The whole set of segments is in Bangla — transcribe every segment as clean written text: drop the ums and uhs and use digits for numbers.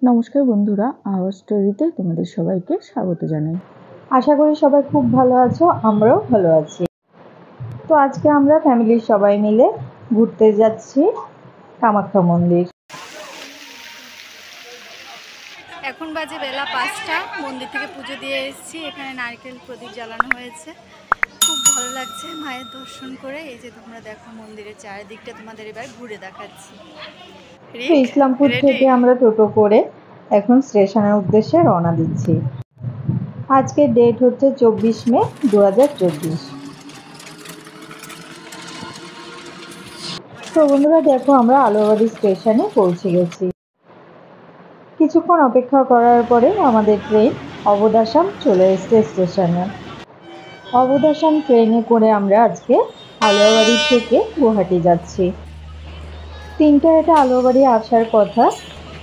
নমস্কার বন্ধুরা, আওয়ার স্টোরিতে তোমাদের সবাইকে স্বাগত জানাই। আশা করি সবাই খুব ভালো আছো, আমরাও ভালো আছি। তো আজকে আমরা ফ্যামিলির সবাই মিলে ঘুরতে যাচ্ছি কামাখ্যা মন্দির। এখন বাজে বেলা 5টা। মন্দির থেকে পুজো দিয়ে এসেছি। এখানে নারকেল প্রদীপ জ্বালানো হয়েছে, খুব ভালো লাগছে মায়ের দর্শন করে। এই যে তোমরা দেখো মন্দিরের চারিদিকটা তোমাদের এবার ঘুরে দেখাচ্ছি। ইসলামপুর থেকে আমরা টোটো করে এখন স্টেশনের উদ্দেশ্যে রওনা দিচ্ছি। আজকের ডেট হচ্ছে 24 মে 2024। তো বন্ধুরা দেখো, আমরা আলুয়াবাড়ি স্টেশনে পৌঁছে গেছি। কিছুক্ষণ অপেক্ষা করার পরে আমাদের ট্রেন অবোধ আসাম চলে এসেছে স্টেশনে। অবোধ আসাম ট্রেনে করে আমরা আজকে আলুয়াবাড়ি থেকে গুয়াহাটি যাচ্ছি। 3টায় এটা আলুয়াবাড়ি আসার কথা,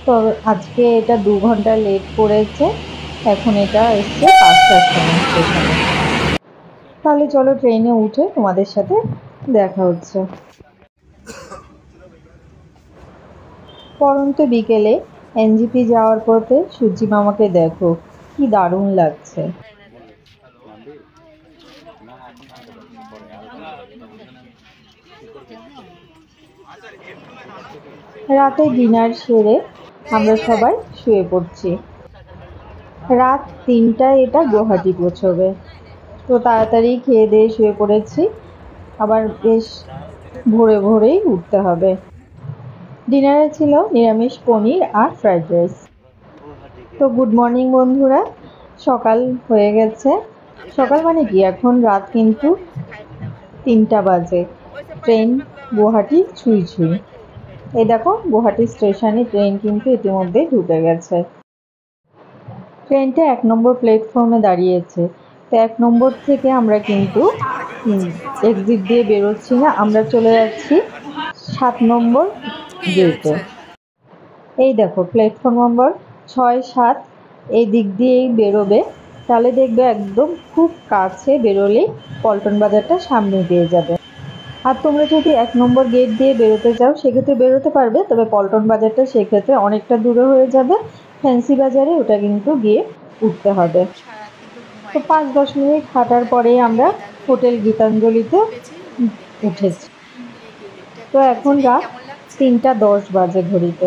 তো আজকে এটা 2 ঘন্টা লেট করেছে। এখন এটা এসছে 5টার সময় স্টেশনে। তাহলে চলো ট্রেনে উঠে তোমাদের সাথে দেখা হচ্ছে। পরন্ত বিকেলে এনজিপি যাওয়ার পথে সূর্যি মামাকে দেখো, কি দারুণ লাগছে। রাতে ডিনার সেরে আমরা সবাই শুয়ে পড়ছি। রাত 3টায় এটা গুয়াহাটি পৌঁছবে, তো তাড়াতাড়ি খেয়ে দিয়ে শুয়ে পড়েছি। আবার বেশ ভোরে ভোরেই উঠতে হবে। ডিনারে ছিল নিরামিষ পনির আর ফ্রাইড রাইস। তো গুড মর্নিং বন্ধুরা, সকাল হয়ে গেছে। সকাল মানে কি, এখন রাত কিন্তু 3টা বাজে। ট্রেন গুয়াহাটি ছুঁই ছুঁই। এই দেখো গুয়াহাটি স্টেশনে ট্রেন কিন্তু ইতিমধ্যে ঢুকে গেছে। ট্রেনটা 1 নম্বর প্ল্যাটফর্মে দাঁড়িয়েছে। তো 1 নম্বর থেকে আমরা কিন্তু এক্সিট দিয়ে বেরোচ্ছি না, আমরা চলে যাচ্ছি 7 নম্বর গেটে। এই দেখো প্ল্যাটফর্ম নম্বর 6, 7 এই দিক দিয়েই বেরোবে। তাহলে দেখবে একদম খুব কাছে বেরোলেই পল্টন বাজারটা সামনে পেয়ে যাবে। আর তোমরা যদি 1 নম্বর গেট দিয়ে বেরোতে চাও সেক্ষেত্রে বেরোতে পারবে, তবে পল্টন বাজারটা সেক্ষেত্রে অনেকটা দূরে হয়ে যাবে। ফ্যান্সি বাজারে ওটা কিন্তু গিয়ে উঠতে হবে। তো 5-10 মিনিট হাঁটার পরেই আমরা হোটেল গীতাঞ্জলিতে উঠেছি। তো এখন রাত 3:10 বাজে ঘড়িতে।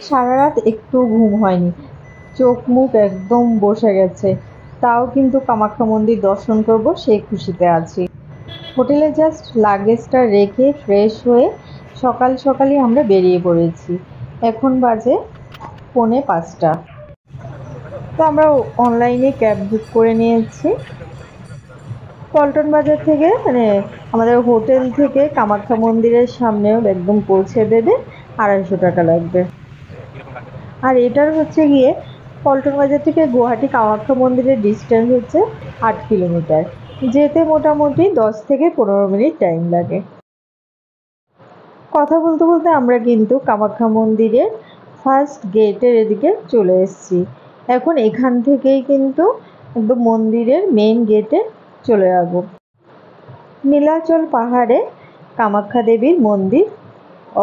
সারা রাত একটু ঘুম হয়নি, চোখ মুখ একদম বসে গেছে। তাও কিন্তু কামাখ্যা মন্দির দর্শন করব সেই খুশিতে আছি। হোটেলে জাস্ট লাগেজটা রেখে ফ্রেশ হয়ে সকাল সকালই আমরা বেরিয়ে পড়েছি। এখন বাজে 4:45। তো আমরা অনলাইনে ক্যাব বুক করে নিয়েছি। পল্টন বাজার থেকে মানে আমাদের হোটেল থেকে কামাখ্যা মন্দিরের সামনেও একদম পৌঁছে দেবে, 250 টাকা লাগবে। আর এটার হচ্ছে গিয়ে পল্টন বাজার থেকে গুয়াহাটি কামাখ্যা মন্দিরের ডিস্টেন্স হচ্ছে 8 কিলোমিটার। যেতে মোটামুটি 10 থেকে 15 মিনিট টাইম লাগে। কথা বলতে বলতে আমরা কিন্তু কামাখ্যা মন্দিরের ফার্স্ট গেটের এদিকে চলে এসেছি। এখন এখান থেকেই কিন্তু একদম মন্দিরের মেন গেটে চলে যাব। নীলাচল পাহাড়ে কামাখ্যা দেবীর মন্দির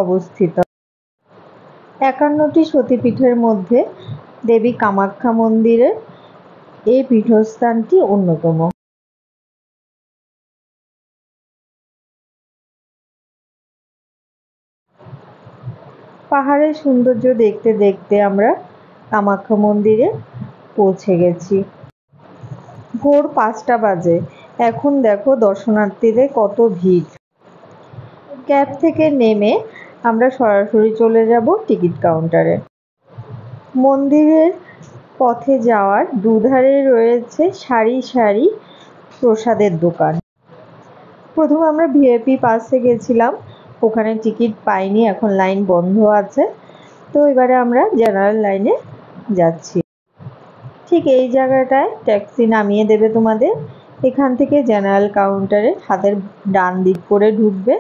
অবস্থিত। 51টি সতীপীঠের মধ্যে দেবী কামাখ্যা মন্দিরের এই পীঠস্থানটি অন্যতম। পাহাড়ের সৌন্দর্য দেখতে দেখতে আমরা কামাখ্যা মন্দিরে পৌঁছে গেছি। ভোর 5টা বাজে। এখন দেখো দর্শনার্থীদের কত ভিড়। ক্যাব থেকে নেমে আমরা সরাসরি চলে যাব টিকিট কাউন্টারে। মন্দিরের পথে যাওয়ার দুধারে রয়েছে সারি সারি প্রসাদের দোকান। প্রথমে আমরা ভিআইপি পাসে গেছিলাম, ওখানে টিকিট পাইনি, এখন লাইন বন্ধ আছে। তো এবারে আমরা জেনারেল লাইনে যাচ্ছি। ঠিক এই জায়গাটায় ট্যাক্সি নামিয়ে দেবে তোমাদের। এখান থেকে জেনারেল কাউন্টারে হাতের ডান দিক করে ঢুকবে।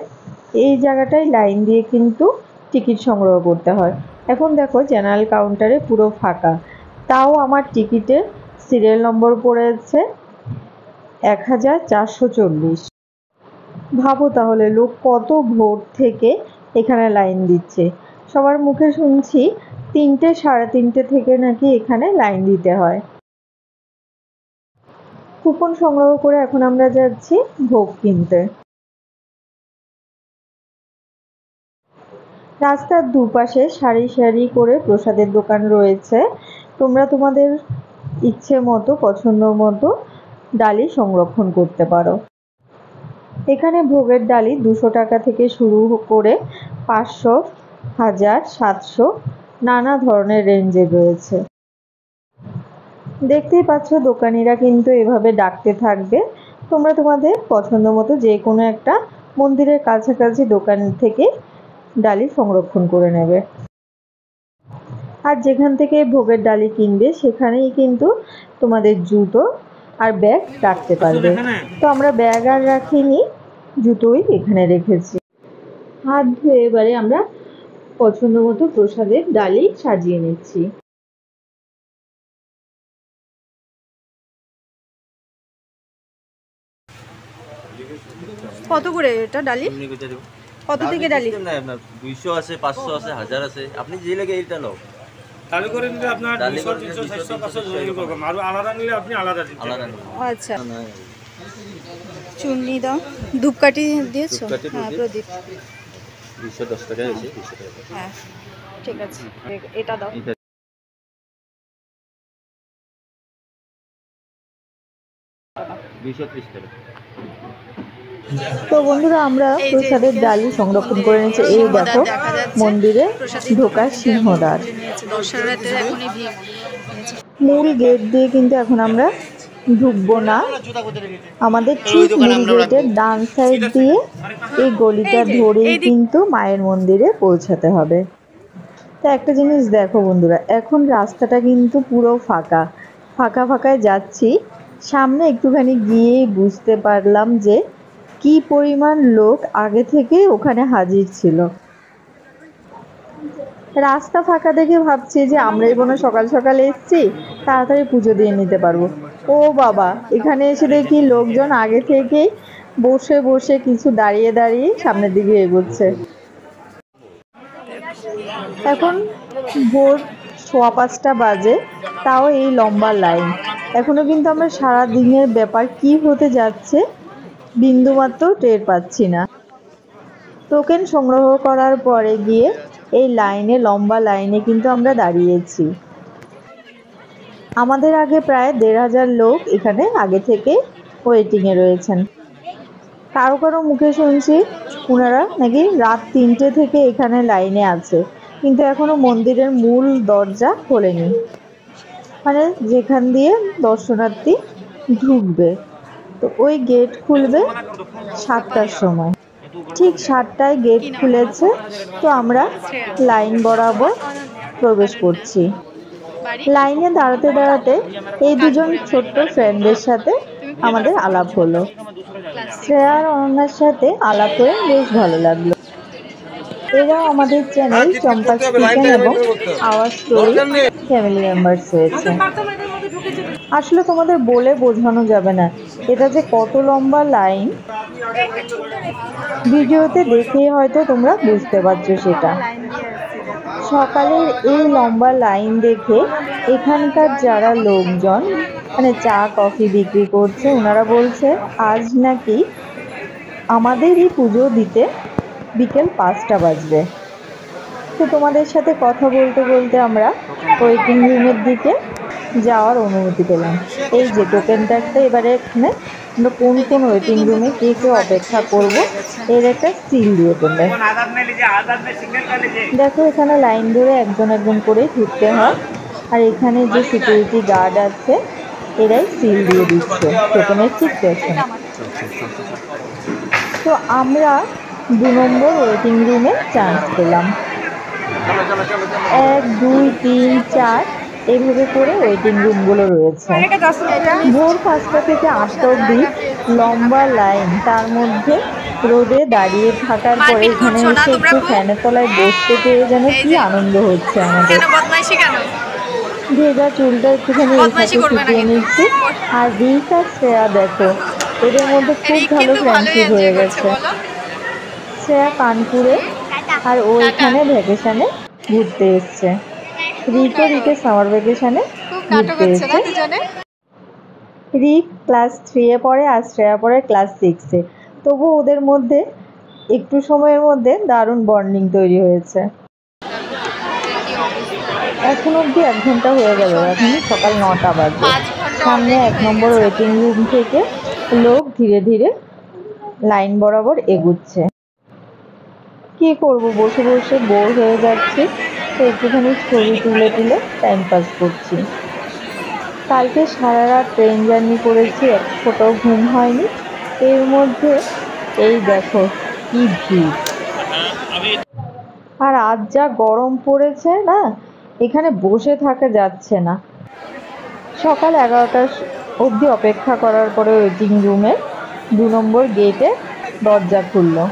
এই জায়গাটায় লাইন দিয়ে কিন্তু টিকিট সংগ্রহ করতে হয়। এখন দেখো জেনারেল কাউন্টারে পুরো ফাঁকা, তাও আমার টিকিটের সিরিয়াল নম্বর পড়েছে 1440। ভাবো তাহলে লোক কত ভোর থেকে এখানে লাইন দিচ্ছে। সবার মুখে শুনছি 3টে সাড়ে 3টে থেকে নাকি এখানে লাইন দিতে হয়। কুপন সংগ্রহ করে এখন আমরা যাচ্ছি ভোগ কিনতে। রাস্তার দুপাশে সারি সারি করে প্রসাদের দোকান রয়েছে। তোমরা তোমাদের ইচ্ছে মতো পছন্দ মতো ডালি সংরক্ষণ করতে পারো। এখানে ভোগের ডালি 200 টাকা থেকে শুরু করে 500, 1000, 700 নানা ধরনের রেঞ্জে রয়েছে। দেখতেই পাচ্ছ দোকানিরা কিন্তু এভাবে ডাকতে থাকবে। তোমরা তোমাদের পছন্দ মতো যে কোনো একটা মন্দিরের কাছাকাছি দোকান থেকে ডালি সংরক্ষণ করে নেবে। আর যেখান থেকে ভোগের ডালি কিনবে সেখানেই কিন্তু তোমাদের জুতো আর ব্যাগ রাখতে পারবে। তো আমরা ব্যাগ আর রাখিনি, জুতোই এখানে রেখেছি। হাত ধুয়ে এবারে আমরা পছন্দ মতো প্রসাদের ডালি সাজিয়ে নিচ্ছি। কত করে এটা ডালি? কত থেকে ডালি? 200 আছে, 500 আছে, 1000 আছে, আপনি যে লাগে এইটা নাও। ডালি করে নিলে আপনার 200, 300, 400, 500 জরুরি করবেন, আর আলাদা নিলে আপনি আলাদা দিতে আলাদা পারবেন। আচ্ছা, চুন্নি দাও, ধূপকাঠি দিয়েছো? ধূপকাঠি, হ্যাঁ, প্রদীপ। 210 টাকা আছে, 200 টাকা। হ্যাঁ, ঠিক আছে, এটা দাও। 230 টাকা। তো বন্ধুরা আমরা প্রসাদের ডালি সংরক্ষণ করে নিয়েছি। এই দেখো মন্দিরে ঢোকার সিংহদ্বার। মূল গেট দিয়ে কিন্তু এখন আমরা ঢুকবো না, আমাদের ঠিক মূল গেটের ডান সাইড দিয়ে এই গলিটা ধরেই কিন্তু মায়ের মন্দিরে পৌঁছাতে হবে। তো একটা জিনিস দেখো বন্ধুরা, এখন রাস্তাটা কিন্তু পুরো ফাঁকা ফাঁকা ফাঁকায় যাচ্ছি। সামনে একটুখানি গিয়েই বুঝতে পারলাম যে কি পরিমাণ লোক আগে থেকে ওখানে হাজির ছিল। রাস্তা ফাঁকা দেখে ভাবছি যে আমরাই কোনো সকাল সকাল এসেছি, তাড়াতাড়ি পুজো দিয়ে নিতে পারবো। ও বাবা, এখানে এসে দেখি লোকজন আগে থেকেই বসে বসে কিছু দাঁড়িয়ে দাঁড়িয়ে সামনের দিকে এগোচ্ছে। এখন ভোর 5:15 বাজে, তাও এই লম্বা লাইন। এখনো কিন্তু আমরা সারা দিনের ব্যাপার কি হতে যাচ্ছে বিন্দুমাত্র টের পাচ্ছি না। টোকেন সংগ্রহ করার পরে গিয়ে এই লাইনে, লম্বা লাইনে কিন্তু আমরা দাঁড়িয়েছি। আমাদের আগে প্রায় 1500 লোক এখানে আগে থেকে ওয়েটিংয়ে রয়েছেন। কারো কারো মুখে শুনছি ওনারা নাকি রাত 3টে থেকে এখানে লাইনে আছে, কিন্তু এখনো মন্দিরের মূল দরজা খোলেনি, মানে যেখান দিয়ে দর্শনার্থী ঢুকবে। তো ওই গেট খুলবে 7টার সময়। ঠিক 7টায় গেট খুলেছে, তো আমরা লাইন বরাবর প্রবেশ করছি। লাইনে দাঁড়াতে দাঁড়াতে এই দুজন ছোট্ট ফ্রেন্ডের সাথে আমাদের আলাপ হলো। শ্রেয়া আর অনন্যার সাথে আলাপ করে বেশ ভালো লাগলো। এরাও আমাদের চ্যানেল চম্পা কিচেন এবং আওয়ার স্টোরি ফ্যামিলি মেম্বার্স হয়েছে। আসলে তোমাদের বলে বোঝানো যাবে না এটা যে কত লম্বা লাইন, ভিডিওতে দেখেই হয়তো তোমরা বুঝতে পারছো সেটা। সকালের এই লম্বা লাইন দেখে এখানকার যারা লোকজন মানে চা কফি বিক্রি করছে, ওনারা বলছে আজ নাকি আমাদেরই পুজো দিতে বিকেল 5টা বাজবে। তো তোমাদের সাথে কথা বলতে বলতে আমরা ওয়েটিং রুমের দিকে যাওয়ার অনুমতি পেলাম। এই যে টোকেনটা একটা, এবারে এখানে আমরা কোন কোন ওয়েটিং রুমে কে কে অপেক্ষা করব এর একটা সিল দিয়ে দেবে। দেখো এখানে লাইন ধরে একজন একজন করে ঢুকতে হয়, আর এখানে যে সিকিউরিটি গার্ড আছে এরাই সিল দিয়ে দিচ্ছে টোকেনের ঠিক পেছনে। তো আমরা 2 নম্বর ওয়েটিং রুমে চান্স পেলাম। 1, 2, 3, 4 এইভাবে করে ওয়েটিং রুমগুলো রয়েছে। ভোর 5টা থেকে 8টা অবধি লম্বা লাইন, তার মধ্যে রোদে দাঁড়িয়ে থাকার পরে এখানে এসে একটু ফ্যানের তলায় বসতে পেরে যেন কি আনন্দ হচ্ছে আমাদের। ভেজা চুলটা একটুখানি এখানে শুকিয়ে নিচ্ছি। আর রিক আর শ্রেয়া দেখো, এদের মধ্যে খুব ভালো ফ্রেন্ডশিপ হয়ে গেছে। শ্রেয়া কানপুরে আর ও এখানে ভ্যাকেশনে ঘুরতে এসছে। রিকও রিকের সামার ভ্যাকেশনে খুব নাটক ঘুরতে হচ্ছে না এসছে। দুজনে। রিক ক্লাস 3-এ পড়ে আর শ্রেয়া পড়ে ক্লাস 6-এ। তবু ওদের মধ্যে একটু সময়ের মধ্যে দারুণ বন্ডিং তৈরি হয়েছে। এখন অবধি 1 ঘন্টা হয়ে গেল, এখনই সকাল 9টা বাজে। 5 ঘন্টা সামনে অলরেডি 1 হয়ে নম্বর গেছে। ওয়েটিং রুম থেকে লোক ধীরে ধীরে লাইন বরাবর এগুচ্ছে। কি করব, বসে বসে বোর হয়ে যাচ্ছি, তো একটুখানি ছবি তুলে তুলে টাইম পাস করছি। কালকে সারা রাত ট্রেন জার্নি করেছি, এক ফোঁটাও ঘুম হয়নি। এর মধ্যে এই দেখো কি ভিড়, আর আজ যা গরম পড়েছে না, এখানে বসে থাকা যাচ্ছে না। সকাল 11টা অবধি অপেক্ষা করার পরে ওয়েটিং রুমের 2 নম্বর গেটে দরজা খুললো।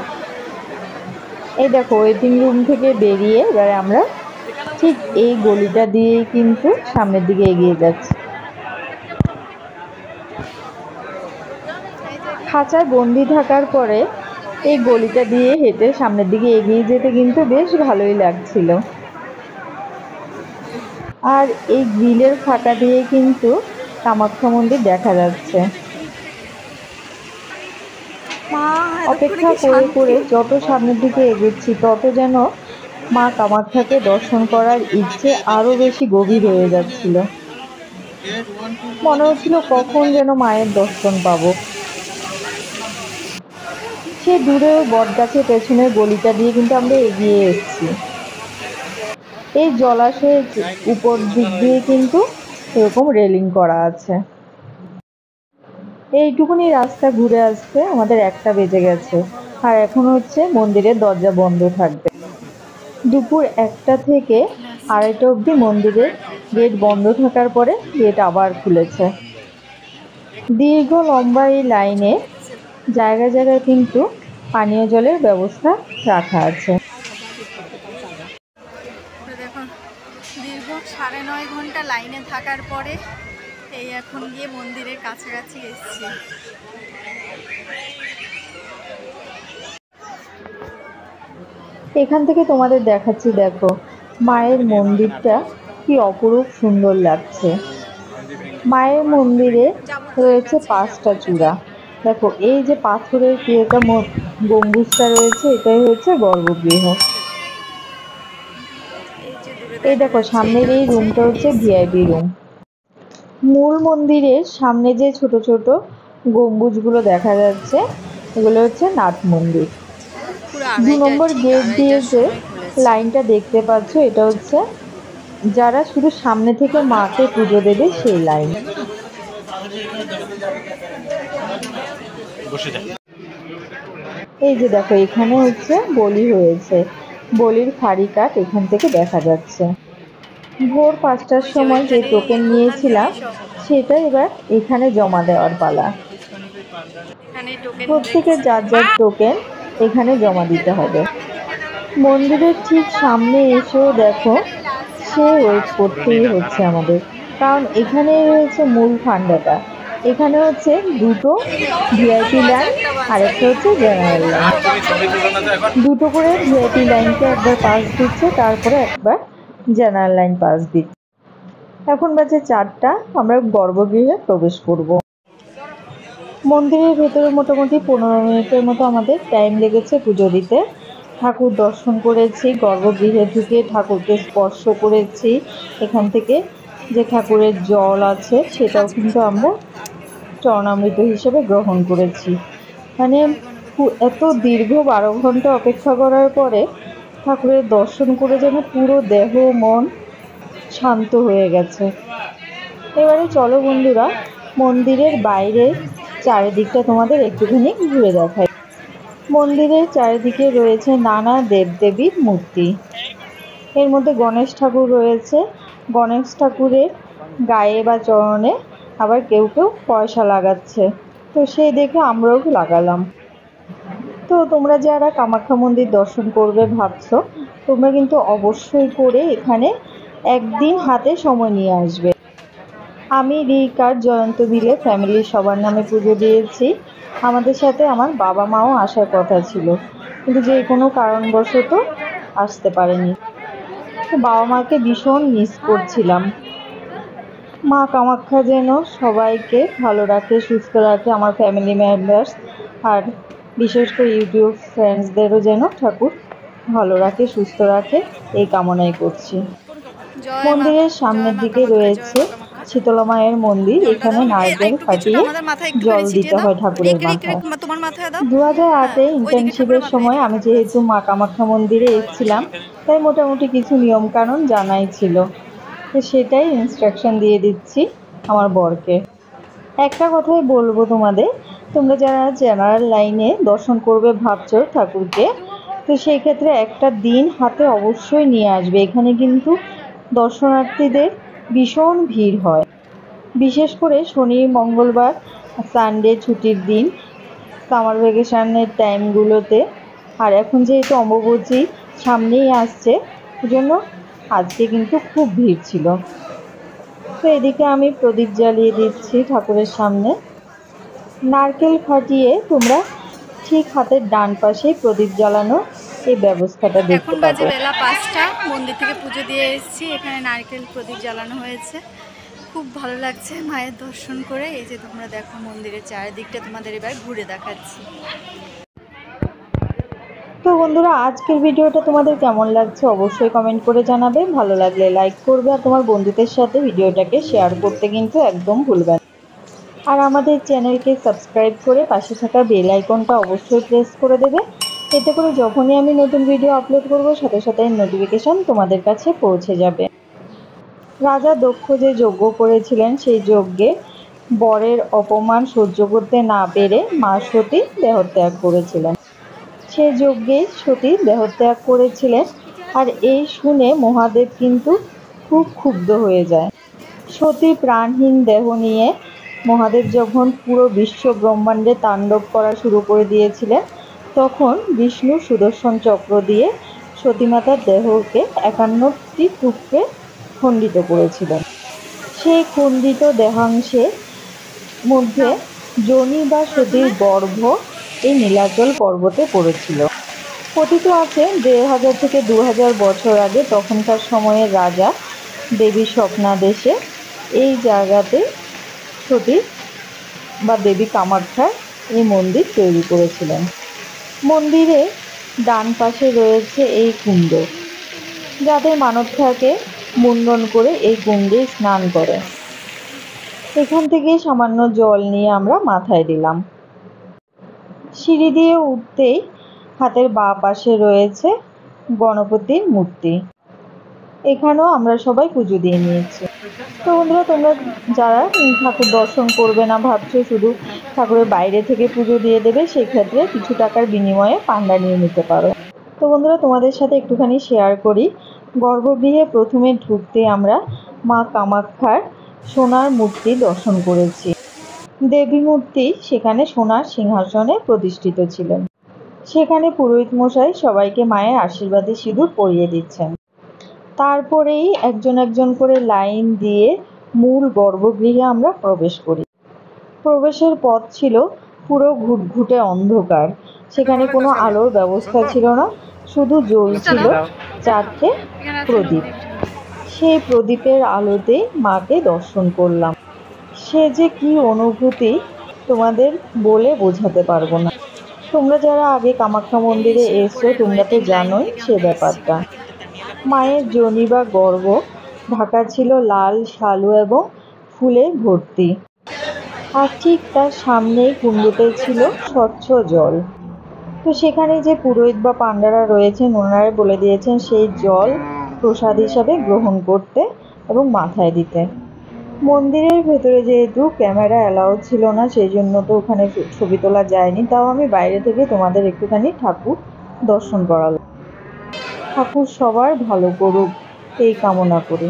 এই দেখো ওয়েটিং রুম থেকে বেরিয়ে এবারে আমরা ঠিক এই গলিটা দিয়েই কিন্তু সামনের দিকে এগিয়ে যাচ্ছি। খাঁচায় বন্দি থাকার পরে এই গলিটা দিয়ে হেঁটে সামনের দিকে এগিয়ে যেতে কিন্তু বেশ ভালোই লাগছিল। আর এই গ্রিলের ফাঁকা দিয়ে কিন্তু কামাখ্যা মন্দির দেখা যাচ্ছে। মা অপেক্ষা করে করে যত সামনের দিকে এগোচ্ছি তত যেন মা কামাখ্যাকে দর্শন করার ইচ্ছে আরো বেশি গভীর হয়ে যাচ্ছিল। মনে হচ্ছিল কখন যেন মায়ের দর্শন পাবো। সে দূরে বটগাছের পেছনের গলিটা দিয়ে কিন্তু আমরা এগিয়ে এসেছি। এই জলাশয়ের উপর দিক দিয়ে কিন্তু এরকম রেলিং করা আছে। এইটুকুনি রাস্তা ঘুরে আসতে আমাদের 1টা বেজে গেছে, আর এখন হচ্ছে মন্দিরের দরজা বন্ধ থাকবে। দুপুর 1টা থেকে 2:30 অবধি মন্দিরের গেট বন্ধ থাকার পরে গেট আবার খুলেছে। দীর্ঘ লম্বা এই লাইনে জায়গায় জায়গায় কিন্তু পানীয় জলের ব্যবস্থা রাখা আছে। দেখুন দীর্ঘ 9.5 ঘন্টা লাইনে থাকার পরে এই এখন গিয়ে মন্দিরের কাছাকাছি এসেছি। এখান থেকে তোমাদের দেখাচ্ছি, দেখো মায়ের মন্দিরটা কি অপরূপ সুন্দর লাগছে। মায়ের মন্দিরে রয়েছে 5টা চূড়া। দেখো এই যে পাথরের কি একটা গম্বুজটা রয়েছে, এটাই হচ্ছে গর্ভগৃহ। এই দেখো সামনের এই রুমটা হচ্ছে ভিআইপি রুম। মূল মন্দিরের সামনে যে ছোট ছোট গম্বুজগুলো দেখা যাচ্ছে, এগুলো হচ্ছে নাট মন্দির। 2 নম্বর গেট দিয়ে যে লাইনটা দেখতে পাচ্ছ, এটা হচ্ছে যারা শুধু সামনে থেকে মাকে পুজো দেবে সেই লাইন। এই যে দেখো এখানে হচ্ছে বলি হয়েছে, বলির ফাঁড়ি কাঠ এখান থেকে দেখা যাচ্ছে। ভোর 5টার সময় যে টোকেন নিয়েছিলাম সেটা এবার এখানে জমা দেওয়ার পালা। প্রত্যেকের যার যার টোকেন এখানে জমা দিতে হবে। মন্দিরের ঠিক সামনে এসেও দেখো সে ওয়েট করতেই হচ্ছে আমাদের, কারণ এখানে রয়েছে মূল ফান্ডাটা। এখানে হচ্ছে 2টো ভিআইপি লাইন আর একটা হচ্ছে জেনারেল লাইন। 2টো করে ভিআইপি লাইনকে একবার পাস দিচ্ছে, তারপরে একবার জেনারেল লাইন পাস দিচ্ছে। এখন বাজে 4টা, আমরা গর্ভগৃহে প্রবেশ করব। মন্দিরের ভেতরে মোটামুটি 15 মিনিটের মতো আমাদের টাইম লেগেছে পুজো দিতে। ঠাকুর দর্শন করেছি, গর্ভগৃহে ঢুকে ঠাকুরকে স্পর্শ করেছি। এখান থেকে যে ঠাকুরের জল আছে সেটাও কিন্তু আমরা চরণামৃত হিসেবে গ্রহণ করেছি। মানে এত দীর্ঘ 12 ঘন্টা অপেক্ষা করার পরে ঠাকুরের দর্শন করে যেন পুরো দেহ মন শান্ত হয়ে গেছে। এবারে চলো বন্ধুরা মন্দিরের বাইরে চারিদিকটা তোমাদের একটুখানি ঘুরে দেখাই। মন্দিরের চারিদিকে রয়েছে নানা দেবদেবীর মূর্তি। এর মধ্যে গণেশ ঠাকুর রয়েছে। গণেশ ঠাকুরের গায়ে বা চরণে আবার কেউ কেউ পয়সা লাগাচ্ছে, তো সেই দেখে আমরাও লাগালাম। তো তোমরা যারা কামাখ্যা মন্দির দর্শন করবে ভাবছো, তোমরা কিন্তু অবশ্যই করে এখানে একদিন হাতে সময় নিয়ে আসবে। আমি রিক আর জয়ন্ত মিলে ফ্যামিলির সবার নামে পুজো দিয়েছি। আমাদের সাথে আমার বাবা মাও আসার কথা ছিল, কিন্তু যে কোনো কারণবশত আসতে পারেনি। বাবা মাকে ভীষণ মিস করছিলাম। মা কামাখ্যা যেন সবাইকে ভালো রাখে, সুস্থ রাখে, আমার ফ্যামিলি মেম্বার্স আর বিশেষ করে ইউটিউব ফ্রেন্ডসদেরও যেন ঠাকুর ভালো রাখে, সুস্থ রাখে, এই কামনাই করছি। জয় মা, মন্দিরের জয় সামনের মা দিকে কামাখ্যা, জয় রয়েছে মা কামাখ্যা। শীতলা মায়ের মন্দির। জলটা এখানে দাও, নারকেল একটু কিছুটা ফাটিয়ে আমাদের মাথায় একটুখানি জল ছিটিয়ে দিতে দাও। হয় ঠাকুরের একটু মাথায়। তোমার মাথায় দাও। 2008-এ হ্যাঁ, ওইদিকে ইন্টার্নশিপের ঠাকুরের মাথায় সময় দিও, আমি ঠাকুর যেহেতু আছে। মা কামাখ্যা মন্দিরে এসেছিলাম, তাই মোটামুটি কিছু নিয়ম কানুন জানাই ছিল, তো সেটাই ইনস্ট্রাকশন দিয়ে দিচ্ছি আমার বরকে। একটা কথাই বলবো তোমাদের, তোমরা যারা জেনারেল লাইনে দর্শন করবে ভাবছো ঠাকুরকে, তো সেই ক্ষেত্রে একটা দিন হাতে অবশ্যই নিয়ে আসবে। এখানে কিন্তু দর্শনার্থীদের ভীষণ ভিড় হয়, বিশেষ করে শনি মঙ্গলবার সানডে ছুটির দিন, সামার ভ্যাকেশনের টাইমগুলোতে। আর এখন যেহেতু অম্বুবাচী সামনেই আসছে, সেজন্য আজকে কিন্তু খুব ভিড় ছিল। তো এদিকে আমি প্রদীপ জ্বালিয়ে দিচ্ছি ঠাকুরের সামনে। নারকেল ফাটিয়ে তোমরা ঠিক হাতের ডান পাশেই প্রদীপ জ্বালানো এই ব্যবস্থাটা দেখতে এখন বাজে পাবে। বেলা 5টা, মন্দির থেকে পুজো দিয়ে এসেছি। এখানে নারকেল প্রদীপ জ্বালানো হয়েছে, খুব ভালো লাগছে মায়ের দর্শন করে। এই যে তোমরা দেখো মন্দিরের চারিদিকটা তোমাদের এবার ঘুরে দেখাচ্ছি। তো বন্ধুরা, আজকের ভিডিওটা তোমাদের কেমন লাগছে অবশ্যই কমেন্ট করে জানাবে। ভালো লাগলে লাইক করবে আর তোমার বন্ধুদের সাথে ভিডিওটাকে শেয়ার করতে কিন্তু একদম ভুলবে না। আর আমাদের চ্যানেলকে সাবস্ক্রাইব করে পাশে থাকা বেল আইকনটা অবশ্যই প্রেস করে দেবে। এতে করে যখনই আমি নতুন ভিডিও আপলোড করব, সাথে সাথে নোটিফিকেশন তোমাদের কাছে পৌঁছে যাবে। রাজা দক্ষ যে যজ্ঞ করেছিলেন, সেই যজ্ঞে বরের অপমান সহ্য করতে না পেরে মা সতী দেহত্যাগ করেছিলেন। সেই যজ্ঞে সতী দেহত্যাগ করেছিলেন, আর এই শুনে মহাদেব কিন্তু খুব ক্ষুব্ধ হয়ে যায়। সতী প্রাণহীন দেহ নিয়ে মহাদেব যখন পুরো বিশ্ব ব্রহ্মাণ্ডে তাণ্ডব করা শুরু করে দিয়েছিলেন, তখন বিষ্ণু সুদর্শন চক্র দিয়ে সতীমাতার দেহকে 51টি টুকরে খণ্ডিত করেছিলেন। সেই খণ্ডিত দেহাংশের মধ্যে যোনি বা সতীর গর্ভ এই নীলাচল পর্বতে পড়েছিল। কথিত আছে 1500 থেকে 2000 বছর আগে তখনকার সময়ের রাজা দেবী স্বপ্নাদেশে এই জায়গাতে সতী বা দেবী কামাখ্যার এই মন্দির তৈরি করেছিলেন। মন্দিরে ডান পাশে রয়েছে এই কুণ্ড, যাদের মানত থাকে মুন্ডন করে এই কুণ্ডে স্নান করে। এখান থেকে সামান্য জল নিয়ে আমরা মাথায় দিলাম। সিঁড়ি দিয়ে উঠতেই হাতের বাঁ পাশে রয়েছে গণপতির মূর্তি। এখানেও আমরা সবাই পুজো দিয়ে নিয়েছি। তো বন্ধুরা, তোমরা যারা ঠাকুর দর্শন করবে না ভাবছো, শুধু ঠাকুরের বাইরে থেকে পুজো দিয়ে দেবে, সেক্ষেত্রে কিছু টাকার বিনিময়ে পান্ডা নিয়ে নিতে পারো। তো বন্ধুরা, তোমাদের সাথে একটুখানি শেয়ার করি। গর্ভগৃহে প্রথমে ঢুকতে আমরা মা কামাখ্যার সোনার মূর্তি দর্শন করেছি। দেবী মূর্তি সেখানে সোনার সিংহাসনে প্রতিষ্ঠিত ছিলেন। সেখানে পুরোহিত মশাই সবাইকে মায়ের আশীর্বাদী সিঁদুর পরিয়ে দিচ্ছেন। তারপরেই একজন একজন করে লাইন দিয়ে মূল গর্ভগৃহে আমরা প্রবেশ করি। প্রবেশের পথ ছিল পুরো ঘুটঘুটে অন্ধকার। সেখানে কোনো আলোর ব্যবস্থা ছিল না, শুধু জ্বলছিল 4টে প্রদীপ। সেই প্রদীপের আলোতে মাকে দর্শন করলাম। সে যে কি অনুভূতি তোমাদের বলে বোঝাতে পারবো না। তোমরা যারা আগে কামাখ্যা মন্দিরে এসছো, তোমরা তো জানোই সে ব্যাপারটা। মায়ের যোনি বা গর্ভ ঢাকা ছিল লাল শালু এবং ফুলে ভর্তি, আর ঠিক তার সামনেই কুণ্ডতে ছিল স্বচ্ছ জল। তো সেখানে যে পুরোহিত বা পান্ডারা রয়েছেন, ওনারা বলে দিয়েছেন সেই জল প্রসাদ হিসাবে গ্রহণ করতে এবং মাথায় দিতে। মন্দিরের ভেতরে যেহেতু ক্যামেরা অ্যালাউ ছিল না, সেই জন্য তো ওখানে ছবি তোলা যায়নি। তাও আমি বাইরে থেকে তোমাদের একটুখানি ঠাকুর দর্শন করালাম। ঠাকুর সবার ভালো করুক এই কামনা করি।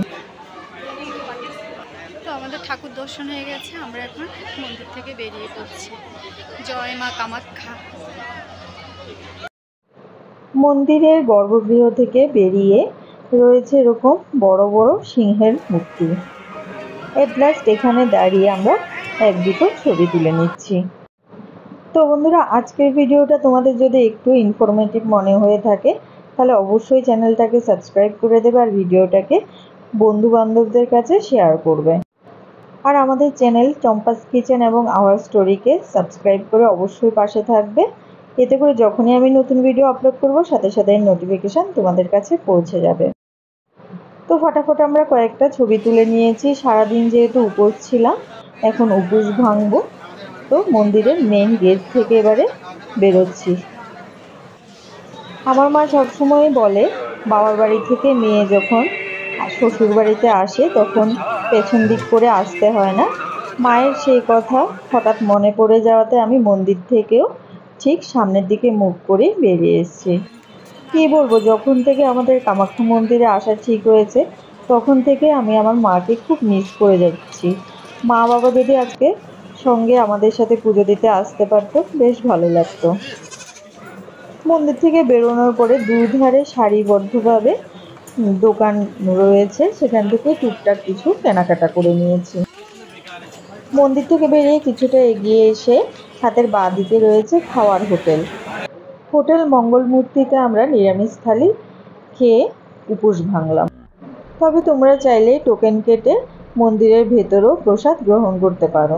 তো আমাদের ঠাকুর দর্শন হয়ে গেছে, আমরা এখন মন্দির থেকে বেরিয়ে পড়ছি। জয় মা কামাখ্যা। মন্দিরের গর্ভগৃহ থেকে বেরিয়ে রয়েছে এরকম বড় বড় সিংহের মূর্তি। এট লাস্ট এখানে দাঁড়িয়ে আমরা এক দুটো ছবি তুলে নিচ্ছি। তো বন্ধুরা, আজকের ভিডিওটা তোমাদের যদি একটু ইনফরমেটিভ মনে হয়ে থাকে, তাহলে অবশ্যই চ্যানেলটাকে সাবস্ক্রাইব করে দেবে আর ভিডিওটাকে বন্ধু বান্ধবদের কাছে শেয়ার করবে। আর আমাদের চ্যানেল চম্পাস কিচেন এবং আওয়ার স্টোরিকে সাবস্ক্রাইব করে অবশ্যই পাশে থাকবে। এতে করে যখনই আমি নতুন ভিডিও আপলোড করব সাথে সাথে নোটিফিকেশান তোমাদের কাছে পৌঁছে যাবে। তো ফটাফট আমরা কয়েকটা ছবি তুলে নিয়েছি। সারাদিন যেহেতু উপোস ছিলাম, এখন উপোস ভাঙবো। তো মন্দিরের মেন গেট থেকে এবারে বেরোচ্ছি। আমার মা সবসময় বলে বাবার বাড়ি থেকে মেয়ে যখন শ্বশুর বাড়িতে আসে তখন পেছন দিক করে আসতে হয় না। মায়ের সেই কথা হঠাৎ মনে পড়ে যাওয়াতে আমি মন্দির থেকেও ঠিক সামনের দিকে মুখ করে বেরিয়ে এসেছি। কী বলবো, যখন থেকে আমাদের কামাখ্যা মন্দিরে আসা ঠিক হয়েছে তখন থেকে আমি আমার মাকে খুব মিস করে যাচ্ছি। মা বাবা যদি আজকে সঙ্গে আমাদের সাথে পুজো দিতে আসতে পারতো বেশ ভালো লাগতো। মন্দির থেকে বেরোনোর পরে দুধারে সারিবদ্ধভাবে দোকান রয়েছে, সেখান থেকে টুকটাক কিছু কেনাকাটা করে নিয়েছি। মন্দির থেকে বেরিয়ে কিছুটা এগিয়ে এসে হাতের বাঁ দিকে রয়েছে খাওয়ার হোটেল। হোটেল মঙ্গলমূর্তিতে আমরা নিরামিষ থালি খেয়ে উপোস ভাঙলাম। তবে তোমরা চাইলে টোকেন কেটে মন্দিরের ভেতরেও প্রসাদ গ্রহণ করতে পারো।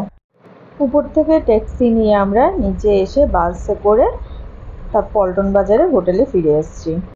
উপর থেকে ট্যাক্সি নিয়ে আমরা নিচে এসে বাসে করে তার পল্টন বাজারে হোটেলে ফিরে এসেছি।